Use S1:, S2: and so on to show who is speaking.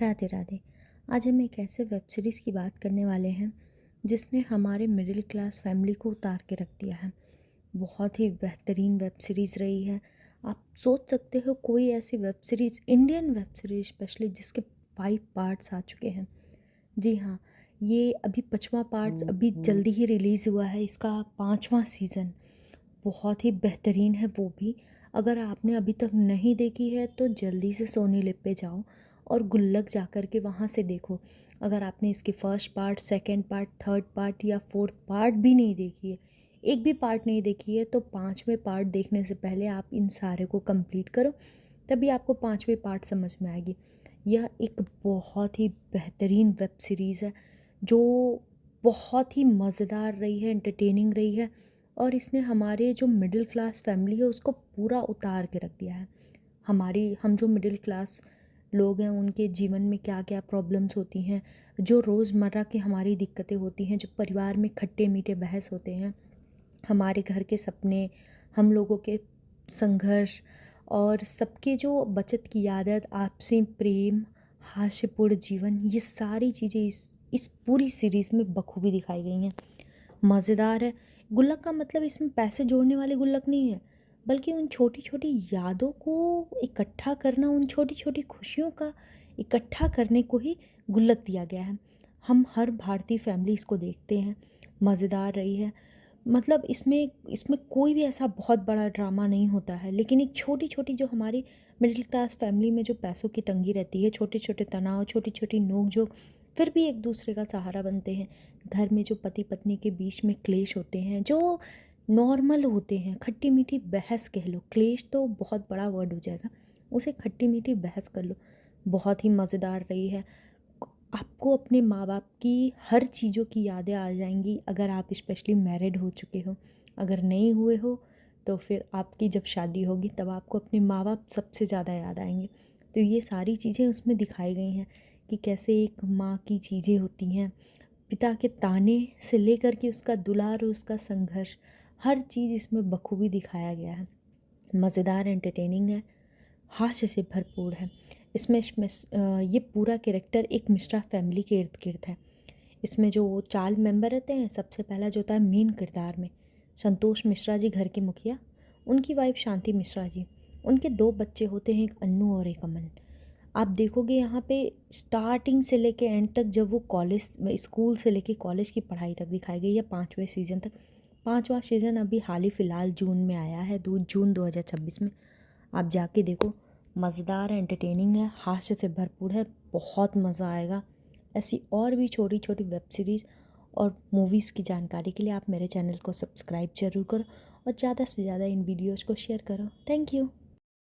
S1: राधे राधे। आज हम एक ऐसे वेब सीरीज़ की बात करने वाले हैं जिसने हमारे मिडिल क्लास फैमिली को उतार के रख दिया है। बहुत ही बेहतरीन वेब सीरीज़ रही है। आप सोच सकते हो कोई ऐसी web series, Indian web series specially, जिसके 5 पार्ट्स आ चुके हैं। जी हाँ, ये अभी 5वां पार्ट्स अभी जल्दी ही रिलीज़ हुआ है। इसका 5वां सीज़न बहुत ही बेहतरीन है वो भी। अगर आपने अभी तक नहीं देखी है तो जल्दी से सोनी लिव पे जाओ और गुल्लक जा कर के वहाँ से देखो। अगर आपने इसके first part, second part, third part या फोर्थ पार्ट भी नहीं देखी है, एक भी पार्ट नहीं देखी है, तो 5वें पार्ट देखने से पहले आप इन सारे को कंप्लीट करो, तभी आपको 5वें पार्ट समझ में आएगी। यह एक बहुत ही बेहतरीन वेब सीरीज़ है जो बहुत ही मज़ेदार रही है, एंटरटेनिंग रही है, और इसने हमारे जो मिडिल क्लास फैमिली है उसको पूरा उतार के रख दिया है। हम जो मिडिल क्लास लोग हैं उनके जीवन में क्या क्या प्रॉब्लम्स होती हैं, जो रोज़मर्रा की हमारी दिक्कतें होती हैं, जो परिवार में खट्टे मीठे बहस होते हैं, हमारे घर के सपने, हम लोगों के संघर्ष, और सबके जो बचत की आदत, आपसी प्रेम, हास्यपूर्ण जीवन, ये सारी चीज़ें इस पूरी सीरीज़ में बखूबी दिखाई गई हैं। मज़ेदार है। गुल्लक का मतलब इसमें पैसे जोड़ने वाली गुल्लक नहीं है, बल्कि उन छोटी छोटी यादों को इकट्ठा करना, उन छोटी छोटी खुशियों का इकट्ठा करने को ही गुल्लक दिया गया है। हम हर भारतीय फैमिली इसको देखते हैं। मज़ेदार रही है। मतलब इसमें इसमें कोई भी ऐसा बहुत बड़ा ड्रामा नहीं होता है, लेकिन एक छोटी छोटी जो हमारी मिडिल क्लास फैमिली में जो पैसों की तंगी रहती है, छोटे छोटे तनाव, छोटी छोटी नोक झोंक, फिर भी एक दूसरे का सहारा बनते हैं। घर में जो पति पत्नी के बीच में क्लेश होते हैं, जो नॉर्मल होते हैं, खट्टी मीठी बहस कह लो, क्लेश तो बहुत बड़ा वर्ड हो जाएगा, उसे खट्टी मीठी बहस कर लो, बहुत ही मज़ेदार रही है। आपको अपने माँ बाप की हर चीज़ों की यादें आ जाएंगी अगर आप स्पेशली मैरिड हो चुके हो। अगर नहीं हुए हो तो फिर आपकी जब शादी होगी तब आपको अपने माँ बाप सबसे ज़्यादा याद आएंगे। तो ये सारी चीज़ें उसमें दिखाई गई हैं कि कैसे एक माँ की चीज़ें होती हैं, पिता के ताने से लेकर के उसका दुलार और उसका संघर्ष, हर चीज़ इसमें बखूबी दिखाया गया है। मज़ेदार, एंटरटेनिंग है, हास्य से भरपूर है। ये पूरा कैरेक्टर एक मिश्रा फैमिली के इर्द गिर्द है। इसमें जो 4 मेंबर रहते हैं, सबसे पहला जो होता है मेन किरदार में, संतोष मिश्रा जी घर के मुखिया, उनकी वाइफ शांति मिश्रा जी, उनके 2 बच्चे होते हैं, एक अन्नू और एक अमन। आप देखोगे यहाँ पे स्टार्टिंग से लेके एंड तक, जब वो कॉलेज, स्कूल से लेके कॉलेज की पढ़ाई तक दिखाई गई है, 5वें सीज़न तक। 5वां सीज़न अभी हाल ही फ़िलहाल जून में आया है, जून 2026 में। आप जाके देखो, मज़ेदार है, एंटरटेनिंग है, हास्य से भरपूर है, बहुत मज़ा आएगा। ऐसी और भी छोटी छोटी वेब सीरीज़ और मूवीज़ की जानकारी के लिए आप मेरे चैनल को सब्सक्राइब जरूर करो और ज़्यादा से ज़्यादा इन वीडियोज़ को शेयर करो। Thank you.